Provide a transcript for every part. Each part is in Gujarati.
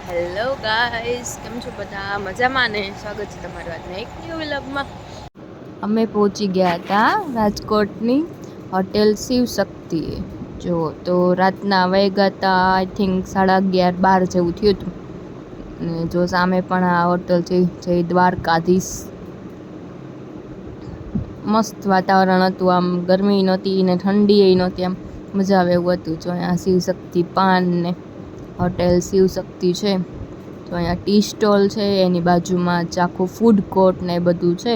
હેલો ગાઈસ, કેમ છો બધા? મજામાં ને? સ્વાગત છે તમારું આજના એક ન્યૂ વ્લોગમાં. અમે પહોંચી ગયા હતા રાજકોટની હોટેલ શિવશક્તિ. જો તો રાતના વાગ્યા હતા આઈ થિંક 11:30-12 જેવું થયું હતું. અને જો સામે પણ આ હોટલ છે જય દ્વારકાધીશ. મસ્ત વાતાવરણ હતું, આમ ગરમી નહોતી ને ઠંડી નહોતી, આમ મજા આવે એવું હતું. જો અહીંયા શિવશક્તિ પાન ને હોટેલ શિવશક્તિ છે. તો અહીંયા ટી સ્ટોલ છે, એની બાજુમાં જ આખું ફૂડ કોર્ટ ને એ બધું છે.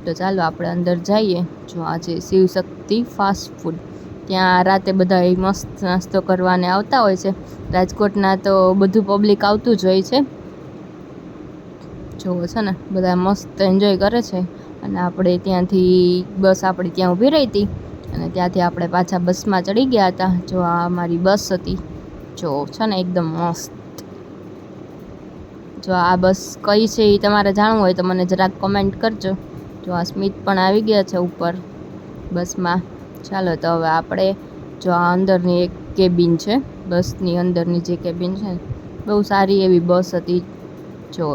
તો ચાલો આપણે અંદર જઈએ. જો આ છે શિવશક્તિ ફાસ્ટ ફૂડ. ત્યાં રાતે બધા મસ્ત નાસ્તો કરવાને આવતા હોય છે. રાજકોટના તો બધું પબ્લિક આવતું જ હોય છે. જોવો છે ને, બધા મસ્ત એન્જોય કરે છે. અને આપણે ત્યાંથી બસ આપણી ત્યાં ઊભી રહી હતી અને ત્યાંથી આપણે પાછા બસમાં ચડી ગયા હતા. જો આ અમારી બસ હતી. જો છે ને એકદમ મસ્ત. જો આ બસ કઈ છે એ તમારે જાણવું હોય તો મને જરાક કમેન્ટ કરજો. જો આ સ્મિત પણ આવી ગયા છે ઉપર બસમાં. ચાલો તો હવે આપણે જો આ અંદરની એક કેબિન છે, બસની અંદરની જે કેબિન છે, બહુ સારી એવી બસ હતી. જો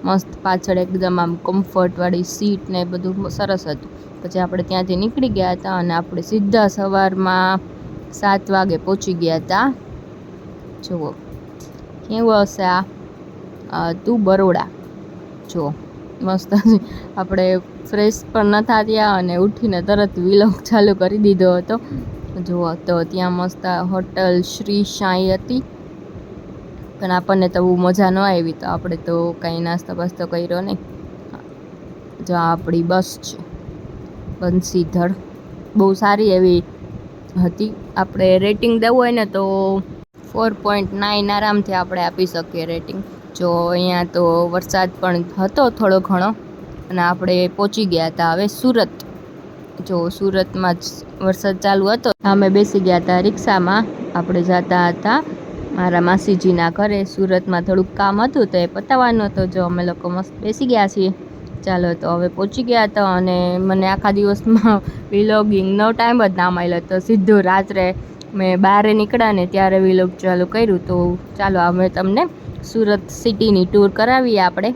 મસ્ત પાછળ એકદમ આમ કમ્ફર્ટવાળી સીટ ને બધું સરસ હતું. પછી આપણે ત્યાંથી નીકળી ગયા હતા અને આપણે સીધા સવારમાં 7 વાગે પહોંચી ગયા હતા. જુઓ કેવું હશે આ તું બરોડા. જો મસ્ત આપણે ફ્રેશ પણ ન થયા અને ઉઠીને તરત વિલોગ ચાલુ કરી દીધો હતો. જુઓ તો ત્યાં મસ્ત હોટલ શ્રી સાઈ હતી, પણ આપણને તો બહુ મજા ન આવી, તો આપણે તો કાંઈ નાસ્તો બાસ્તો કર્યો નહીં. જો આપણી બસ છે બંસીધર, બહુ સારી એવી હતી. આપણે રેટિંગ દેવું હોય ને તો 4.9 આરામથી આપણે આપી શકીએ રેટિંગ. જો અહીંયા તો વરસાદ પણ હતો થોડો ઘણો અને આપણે પહોંચી ગયા હતા હવે સુરત. જો સુરતમાં જ વરસાદ ચાલુ હતો. અમે બેસી ગયા હતા રિક્ષામાં. આપણે જતા હતા મારા માસીજીના ઘરે. સુરતમાં થોડુંક કામ હતું તો એ પતાવવાનું હતું. જો અમે લોકો મસ્ત બેસી ગયા છીએ. ચાલો તો હવે પહોંચી ગયા હતા અને મને આખા દિવસમાં વિલોગિંગનો ટાઈમ જ ના મળ્યો, તો સીધું રાત્રે મેં બહાર નીકળ્યા ને ત્યારે વિલોગ ચાલુ કર્યું. તો ચાલો અમે તમને સુરત સિટીની ટૂર કરાવીએ આપણે.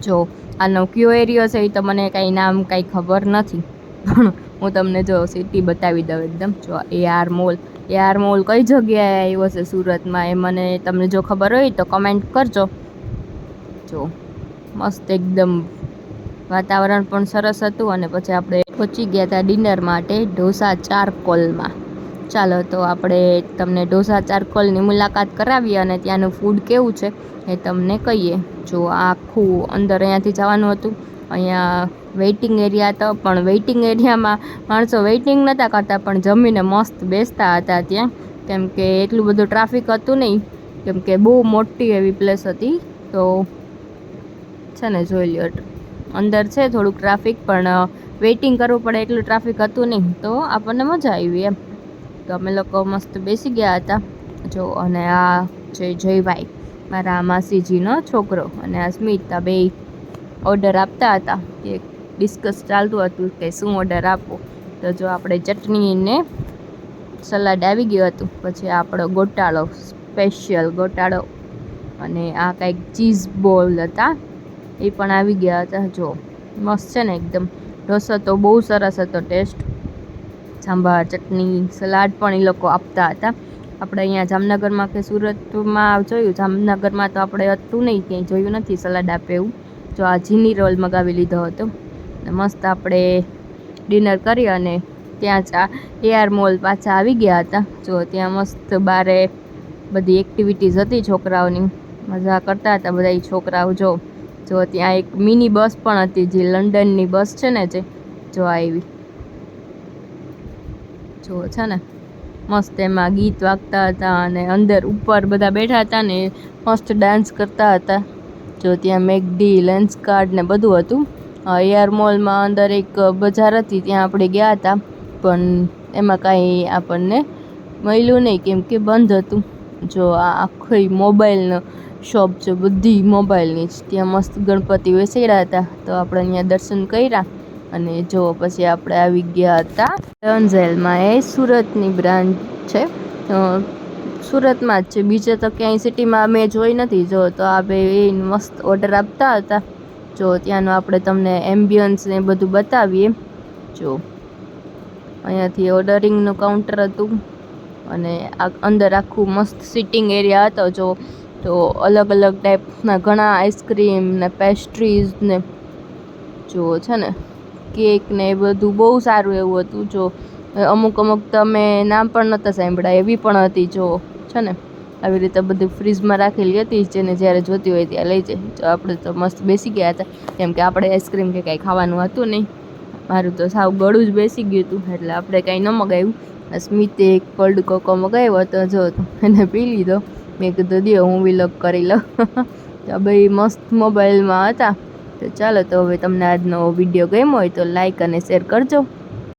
જો આનો કયો એરિયો છે એ તો મને કાંઈ નામ કાંઈ ખબર નથી, પણ હું તમને જો સિટી બતાવી દઉં એકદમ. જો AR મોલ. AR મોલ કઈ જગ્યાએ આવ્યો છે સુરતમાં એ મને તમને જો ખબર હોય તો કમેન્ટ કરજો. જો મસ્ત એકદમ વાતાવરણ પણ સરસ હતું. અને પછી આપણે પહોંચી ગયા હતા ડિનર માટે ઢોસા ચારકોલમાં. ચાલો તો આપણે તમને ઢોસા ચારકોલની મુલાકાત કરાવીએ અને ત્યાંનું ફૂડ કેવું છે એ તમને કહીએ. જો આખું અંદર અહીંયાથી જવાનું હતું. અહીંયા વેઇટિંગ એરિયા હતો, પણ વેઇટિંગ એરિયામાં માણસો વેઇટિંગ નહોતા કરતા પણ જમીને મસ્ત બેસતા હતા ત્યાં, કેમ કે એટલું બધું ટ્રાફિક હતું નહીં, કેમ કે બહુ મોટી એવી પ્લેસ હતી. તો છે ને જોઈ લ્યો, અંદર છે થોડુંક ટ્રાફિક, પણ વેઇટિંગ કરવું પડે એટલું ટ્રાફિક હતું નહીં, તો આપણને મજા આવી એમ. તો અમે લોકો મસ્ત બેસી ગયા હતા. જો અને આ છે જયભાઈ, મારા માસીજીનો છોકરો, અને આ સ્મિત, આ બે ઓર્ડર આપતા હતા. કે ડિસ્કસ ચાલતું હતું કે શું ઓર્ડર આપવો. તો જો આપણે ચટણી ને સલાડ આવી ગયું હતું. પછી આપણો ગોટાળો, સ્પેશિયલ ગોટાળો, અને આ કંઈક ચીઝ બોલ હતા એ પણ આવી ગયા હતા. જો મસ્ત છે ને એકદમ. ઢોસો તો બહુ સરસ હતો ટેસ્ટ. સાંભાર, ચટણી, સલાડ પણ એ લોકો આપતા હતા. આપણે અહીંયા જામનગરમાં કે સુરતમાં જોયું, જામનગરમાં તો આપણે હતું નહીં, ક્યાંય જોયું નથી સલાડ આપે એવું. જો આ જીની રોલ મગાવી લીધો હતો. મસ્ત આપણે ડિનર કરી અને ત્યાં જ AR મોલ પાછા આવી ગયા હતા. જો ત્યાં મસ્ત બારે બધી એક્ટિવિટીઝ હતી છોકરાઓની, મજા કરતા હતા બધા છોકરાઓ. જો ત્યાં એક મિની બસ પણ હતી, જે લંડનની બસ છે ને, જે જો આવી. જો છે ને મસ્ત એમાં ગીત વાગતા હતા અને અંદર ઉપર બધા બેઠા હતા ને મસ્ત ડાન્સ કરતા હતા. જો ત્યાં મેકડી, લેન્સકાર્ડ ને બધું હતું. AR મોલમાં અંદર એક બજાર હતી, ત્યાં આપણે ગયા હતા, પણ એમાં કાંઈ આપણને મળ્યું નહીં કેમ કે બંધ હતું. જો આ આખી મોબાઈલનો શોપ છે, બધી મોબાઈલની જ. ત્યાં મસ્ત ગણપતિ બેસાડ્યા હતા, તો આપણે અહીંયા દર્શન કર્યા. અને જો પછી આપણે આવી ગયા હતા ડનઝેલમાં. એ સુરતની બ્રાન્ચ છે. સુરતમાં જ છે, બીજે તો ક્યાંય સિટીમાં મેં જોઈ નથી. જો તો આ બે મસ્ત ઓર્ડર આપતા હતા. જો ત્યાંનું આપણે તમને એમ્બિયન્સ ને બધું બતાવીએ. જો અહીંયાથી ઓર્ડરિંગનું કાઉન્ટર હતું અને અંદર આખું મસ્ત સિટિંગ એરિયા હતો. જો તો અલગ અલગ ટાઈપના ઘણા આઈસ્ક્રીમ ને પેસ્ટ્રીઝ ને જો છે ને કેક ને એ બધું બહુ સારું એવું હતું. જો અમુક તમે નામ પણ નહોતા સાંભળ્યા એવી પણ હતી. જો છે ને આવી રીતે બધું ફ્રીજમાં રાખેલી હતી, જેને જ્યારે જોતી હોય ત્યાં લઈ જાય. તો આપણે તો મસ્ત બેસી ગયા હતા, કેમ કે આપણે આઈસ્ક્રીમ કે કાંઈ ખાવાનું હતું નહીં. મારું તો સાવ ગળું જ બેસી ગયું હતું, એટલે આપણે કાંઈ ન મગાવ્યું. સ્મિતે એક કોલ્ડ કોકો મગાવ્યો હતો, જો એને પી લીધો. મેં કીધું દે હું વિલોગ કરી લઉં. તો ભાઈ મસ્ત મોબાઈલમાં હતા. તો ચાલો, તો હવે તમને આજનો વિડીયો ગમ્યો હોય તો લાઈક અને શેર કરજો.